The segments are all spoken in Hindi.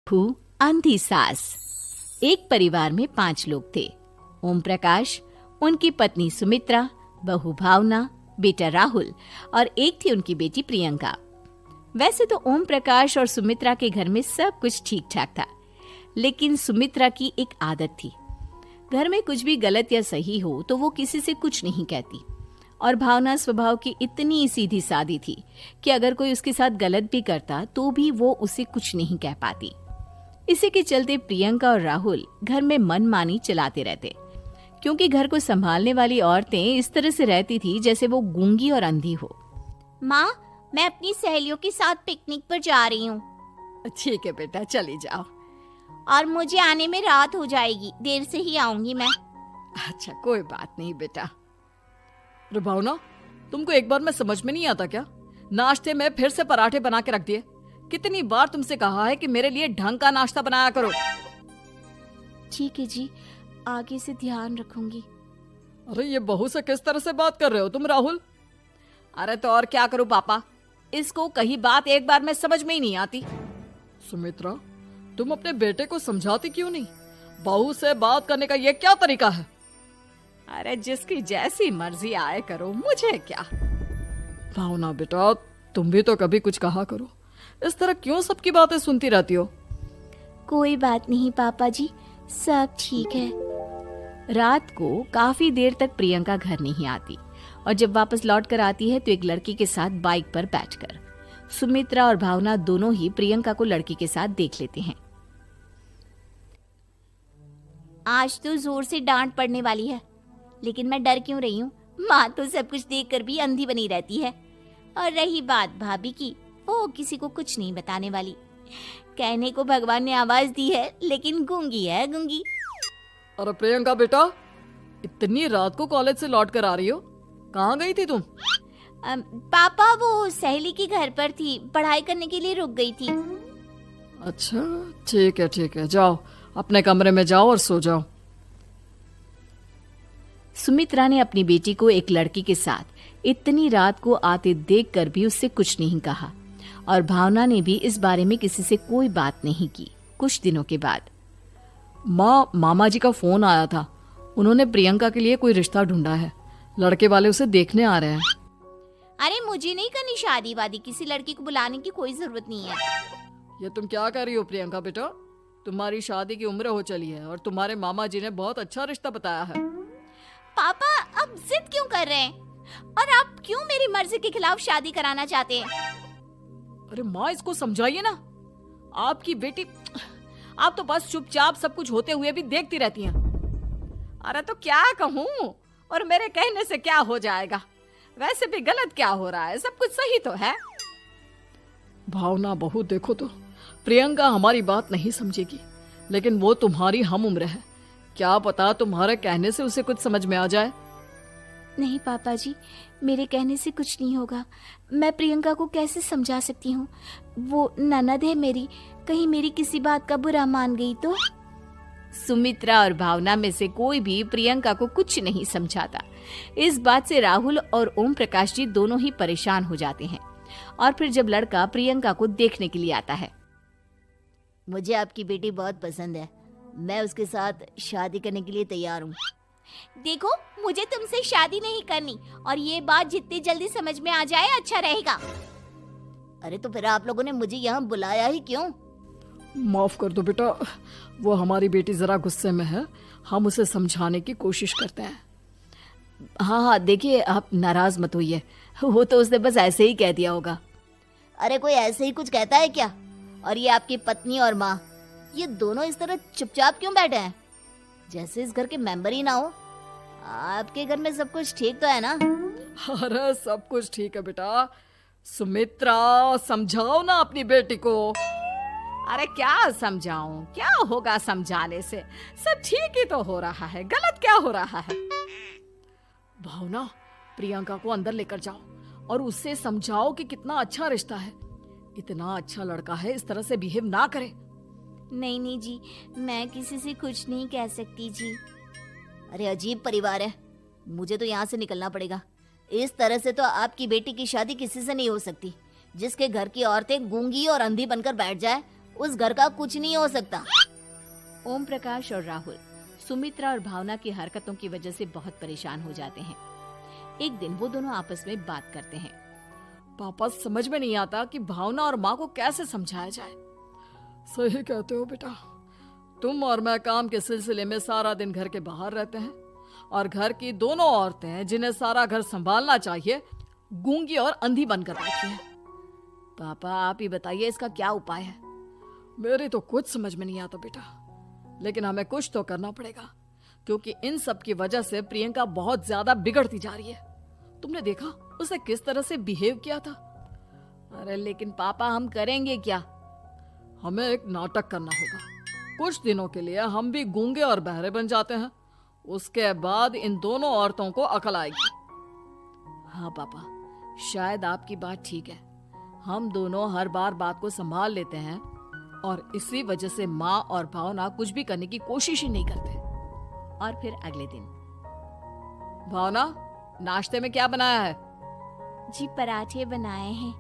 राहु अंधी सास। एक परिवार में 5 लोग थे। ओम प्रकाश, उनकी पत्नी सुमित्रा, बहू भावना, बेटा राहुल और एक थी उनकी बेटी प्रियंका। वैसे तो ओम प्रकाश और सुमित्रा के घर में सब कुछ ठीक ठाक था, लेकिन सुमित्रा की एक आदत थी। घर में कुछ भी गलत या सही हो तो वो किसी से कुछ नहीं कहती, और भावना स्वभाव की इतनी सीधी सादी थी कि अगर कोई उसके साथ गलत भी करता तो भी वो उसे कुछ नहीं कह पाती। इसी के चलते प्रियंका और राहुल घर में मनमानी चलाते रहते, क्योंकि घर को संभालने वाली औरतें इस तरह से रहती थी जैसे वो गूंगी और अंधी हो। माँ, मैं अपनी सहेलियों के साथ पिकनिक पर जा रही हूँ। ठीक है बेटा, चली जाओ। और मुझे आने में रात हो जाएगी, देर से ही आऊंगी मैं। अच्छा, कोई बात नहीं बेटा। अरे भावना, तुमको एक बार में समझ में नहीं आता क्या? नाश्ते में फिर से पराठे बना के रख दिए। कितनी बार तुमसे कहा है कि मेरे लिए ढंग का नाश्ता बनाया करो। ठीक है जी, आगे से ध्यान रखूंगी। अरे ये बहू से किस तरह से बात कर रहे हो तुम राहुल? अरे तो और क्या करूं पापा, इसको कहीं बात एक बार में समझ में ही नहीं आती। सुमित्रा, तुम अपने बेटे को समझाती क्यों नहीं? बहू से बात करने का ये क्या तरीका है? अरे जिसकी जैसी मर्जी आए करो, मुझे क्या। भावना बेटा, तुम भी तो कभी कुछ कहा करो। इस तरह क्यों सबकी बातें सुनती रहती हो? कोई बात नहीं पापा जी, सब ठीक है। रात को काफी देर तक प्रियंका घर नहीं आती, और जब वापस लौट कर आती है तो एक लड़की के साथ बाइक पर बैठकर। सुमित्रा और भावना दोनों ही प्रियंका को लड़की के साथ देख लेते हैं। आज तो जोर से डांट पड़ने वाली है, लेकिन मैं डर क्यों रही हूँ? माँ तो सब कुछ देखकर भी अंधी बनी रहती है। और रही बात भाभी की, वो किसी को कुछ नहीं बताने वाली। कहने को भगवान ने आवाज दी है, लेकिन गूंगी है गूंगी। अरे प्रियंका बेटा, इतनी रात को कॉलेज से लौट कर आ रही हो? कहाँ गई थी तुम? पापा, वो सहेली के घर पर थी, पढ़ाई करने के लिए रुक गई थी। अच्छा, ठीक है, जाओ अपने कमरे में जाओ और सो जाओ। सुमित्रा ने अपनी बेटी को एक लड़की के साथ इतनी रात को आते देखकर भी उससे कुछ नहीं कहा, और भावना ने भी इस बारे में किसी से कोई बात नहीं की। कुछ दिनों के बाद मामा जी का फोन आया था। उन्होंने प्रियंका के लिए कोई रिश्ता ढूंढा है। लड़के वाले उसे देखने आ रहे हैं। अरे मुझे नहीं करनी शादी वादी, किसी लड़की को बुलाने की कोई जरूरत नहीं है। ये तुम क्या कर रही हो प्रियंका बेटा? तुम्हारी शादी की उम्र हो चली है और तुम्हारे मामा जी ने बहुत अच्छा रिश्ता बताया है। पापा, अब जिद क्यों कर रहे हैं? और आप क्यों मेरी मर्जी के खिलाफ शादी कराना चाहते हैं? अरे माँ, इसको समझाइए ना। आपकी बेटी, आप तो बस चुपचाप सब कुछ होते हुए भी देखती रहती हैं। अरे तो क्या कहूँ, और मेरे कहने से क्या हो जाएगा? वैसे भी गलत क्या हो रहा है, सब कुछ सही तो है। भावना बहू, देखो तो प्रियंका हमारी बात नहीं समझेगी, लेकिन वो तुम्हारी हम उम्र है। क्या पता तुम्हारे कहने से उसे कुछ समझ में आ जाए। नहीं पापा जी, मेरे कहने से कुछ नहीं होगा। मैं प्रियंका को कैसे समझा सकती हूँ? वो ननद है मेरी, कहीं मेरी किसी बात का बुरा मान गई तो। सुमित्रा और भावना में से कोई भी प्रियंका को कुछ नहीं समझाता। इस बात से राहुल और ओम प्रकाश जी दोनों ही परेशान हो जाते हैं। और फिर जब लड़का प्रियंका को देखने के लिए आता है, मुझे आपकी बेटी बहुत पसंद है, मैं उसके साथ शादी करने के लिए तैयार हूँ। देखो, मुझे तुमसे शादी नहीं करनी, और ये बात जितनी जल्दी समझ में आ जाए अच्छा रहेगा। अरे तो फिर आप लोगों ने मुझे यहाँ बुलाया ही क्यों? माफ कर दो बेटा, वो हमारी बेटी जरा गुस्से में है, हम उसे समझाने की कोशिश करते हैं। हाँ, देखिए आप नाराज मत होइए, वो तो उसने बस ऐसे ही कह दिया होगा। अरे कोई ऐसे ही कुछ कहता है क्या? और ये आपकी पत्नी और माँ, ये दोनों इस तरह चुपचाप क्यों बैठे हैं, जैसे इस घर के मेंबर ही ना हो? आपके घर में सब कुछ ठीक तो है ना? अरे सब कुछ ठीक है बेटा। सुमित्रा, समझाओ ना अपनी बेटी को। अरे क्या समझाऊं, क्या होगा समझाने से? सब ठीक ही तो हो रहा है, गलत क्या हो रहा है? भावना, प्रियंका को अंदर लेकर जाओ और उससे समझाओ कि कितना अच्छा रिश्ता है। इतना अच्छा लड़का है, इस तरह से बिहेव ना करे। नहीं जी, मैं किसी से कुछ नहीं कह सकती जी। अरे अजीब परिवार है, मुझे तो यहाँ से निकलना पड़ेगा। इस तरह से तो आपकी बेटी की शादी किसी से नहीं हो सकती। जिसके घर की औरतें गूंगी और अंधी बनकर बैठ जाए, उस घर का कुछ नहीं हो सकता। ओम प्रकाश और राहुल सुमित्रा और भावना की हरकतों की वजह से बहुत परेशान हो जाते हैं। एक दिन वो दोनों आपस में बात करते हैं। पापा, समझ में नहीं आता कि भावना और माँ को कैसे समझाया जाए। सही कहते हो बेटा, तुम और मैं काम के सिलसिले में सारा दिन घर के बाहर रहते हैं और घर की दोनों औरतें जिन्हें सारा घर संभालना चाहिए गूंगी और अंधी बनकर बैठी हैं। पापा, आप ही बताइए इसका क्या उपाय है। मेरी तो कुछ समझ में नहीं आता बेटा, लेकिन हमें कुछ तो करना पड़ेगा, क्योंकि इन सब की वजह से प्रियंका बहुत ज्यादा बिगड़ती जा रही है। तुमने देखा उसे किस तरह से बिहेव किया था। अरे लेकिन पापा, हम करेंगे क्या? हमें एक नाटक करना होगा। कुछ दिनों के लिए हम भी गूंगे और बहरे बन जाते हैं, उसके बाद इन दोनों औरतों को अकल आएगी। हाँ पापा, शायद आपकी बात ठीक है। हम दोनों हर बार बात को संभाल लेते हैं और इसी वजह से माँ और भावना कुछ भी करने की कोशिश ही नहीं करते। और फिर अगले दिन, भावना, नाश्ते में क्या बनाया है? जी पराठे बनाए हैं।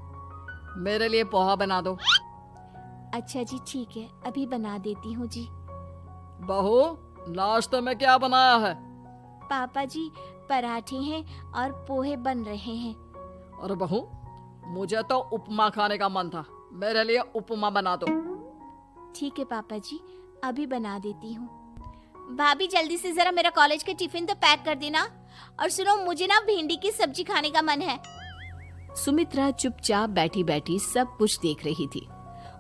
मेरे लिए पोहा बना दो। अच्छा जी, ठीक है, अभी बना देती हूँ जी। बहू, नाश्ते में क्या बनाया है? पापा जी, पराठे हैं और पोहे बन रहे हैं। अरे बहू, मुझे तो उपमा खाने का मन था, मेरे लिए उपमा बना दो। ठीक है पापा जी, अभी बना देती हूँ। भाभी, जल्दी से जरा मेरा कॉलेज का टिफिन तो पैक कर देना। और सुनो, मुझे ना भिंडी की सब्जी खाने का मन है। सुमित्रा चुपचाप बैठी बैठी सब कुछ देख रही थी।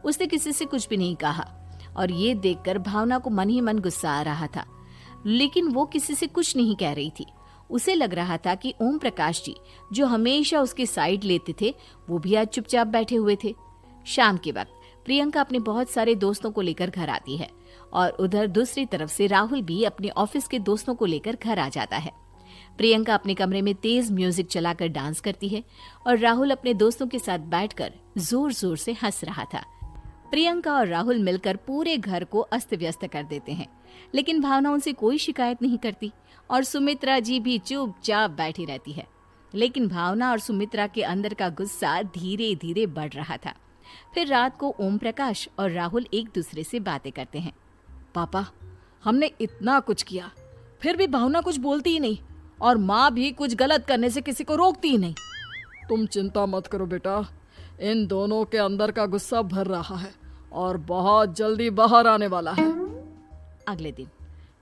उसने किसी से कुछ भी नहीं कहा और ये देखकर भावना को मन ही मन गुस्सा आ रहा था, लेकिन वो किसी से कुछ नहीं कह रही थी। उसे लग रहा था कि ओम प्रकाश जी, जो हमेशा उसकी साइड लेते थे, वो भी आज चुपचाप बैठे हुए थे। शाम के वक्त प्रियंका अपने बहुत सारे दोस्तों को लेकर घर आती है और उधर दूसरी तरफ से राहुल भी अपने ऑफिस के दोस्तों को लेकर घर आ जाता है। प्रियंका अपने कमरे में तेज म्यूजिक चलाकर डांस करती है और राहुल अपने दोस्तों के साथ बैठकर जोर जोर से हंस रहा था। प्रियंका और राहुल मिलकर पूरे घर को अस्त व्यस्त कर देते हैं, लेकिन भावना उनसे कोई शिकायत नहीं करती और सुमित्रा जी भी चुपचाप बैठी रहती है। लेकिन भावना और सुमित्रा के अंदर का गुस्सा धीरे धीरे बढ़ रहा था। फिर रात को ओम प्रकाश और राहुल एक दूसरे से बातें करते हैं। पापा, हमने इतना कुछ किया, फिर भी भावना कुछ बोलती ही नहीं और माँ भी कुछ गलत करने से किसी को रोकती ही नहीं। तुम चिंता मत करो बेटा, इन दोनों के अंदर का गुस्सा भर रहा है और बहुत जल्दी बाहर आने वाला है। अगले दिन,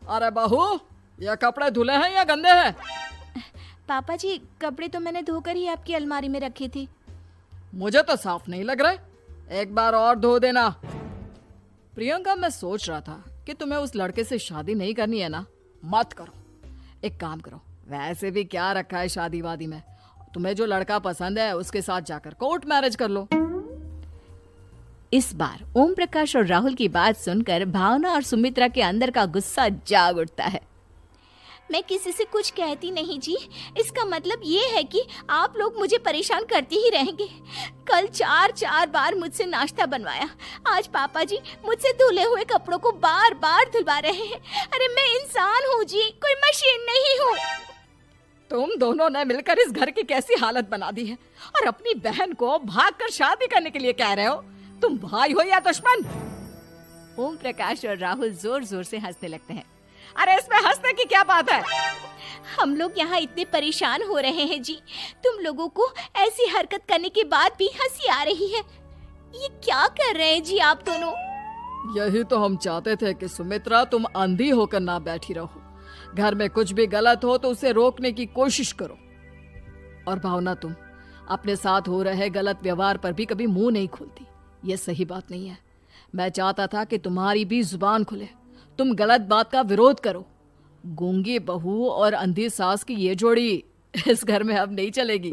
अरे बहू, ये कपड़े धुले हैं या गंदे हैं? पापा जी, कपड़े तो मैंने धोकर ही आपकी अलमारी में रखे थे। मुझे तो साफ नहीं लग रहे, एक बार और धो देना। प्रियंका, मैं सोच रहा था कि तुम्हें उस लड़के से शादी नहीं करनी है ना, मत करो। एक काम करो, वैसे भी क्या रखा है शादी वादी में, तुम्हें जो लड़का पसंद है उसके साथ जाकर कोर्ट मैरिज कर लो। इस बार ओम प्रकाश और राहुल की बात सुनकर भावना और सुमित्रा के अंदर का गुस्सा जाग उठता है। मैं किसी से कुछ कहती नहीं जी, इसका मतलब ये है कि आप लोग मुझे परेशान करते ही रहेंगे। कल 4 बार मुझसे नाश्ता बनवाया, आज पापा जी मुझसे धुले हुए कपड़ों को बार बार धुलवा रहे हैं। अरे मैं इंसान हूँ जी, कोई मशीन नहीं हूँ। तुम दोनों ने मिलकर इस घर की कैसी हालत बना दी है और अपनी बहन को भागकर शादी करने के लिए कह रहे हो। तुम भाई हो या दुश्मन? ओम प्रकाश और राहुल जोर जोर से हंसने लगते हैं। अरे इसमें हंसने की क्या बात है? हम लोग यहाँ इतने परेशान हो रहे हैं जी, तुम लोगों को ऐसी हरकत करने के बाद भी हंसी आ रही है। ये क्या कर रहे हैं जी आप दोनों? यही तो हम चाहते थे कि सुमित्रा, तुम अंधी होकर ना बैठी रहो। घर में कुछ भी गलत हो तो उसे रोकने की कोशिश करो। और भावना, तुम अपने साथ हो रहे गलत व्यवहार पर भी कभी मुंह नहीं खोलती। ये सही बात नहीं है। मैं चाहता था कि तुम्हारी भी जुबान खुले, तुम गलत बात का विरोध करो। गूंगी बहू और अंधी सास की ये जोड़ी इस घर में अब नहीं चलेगी।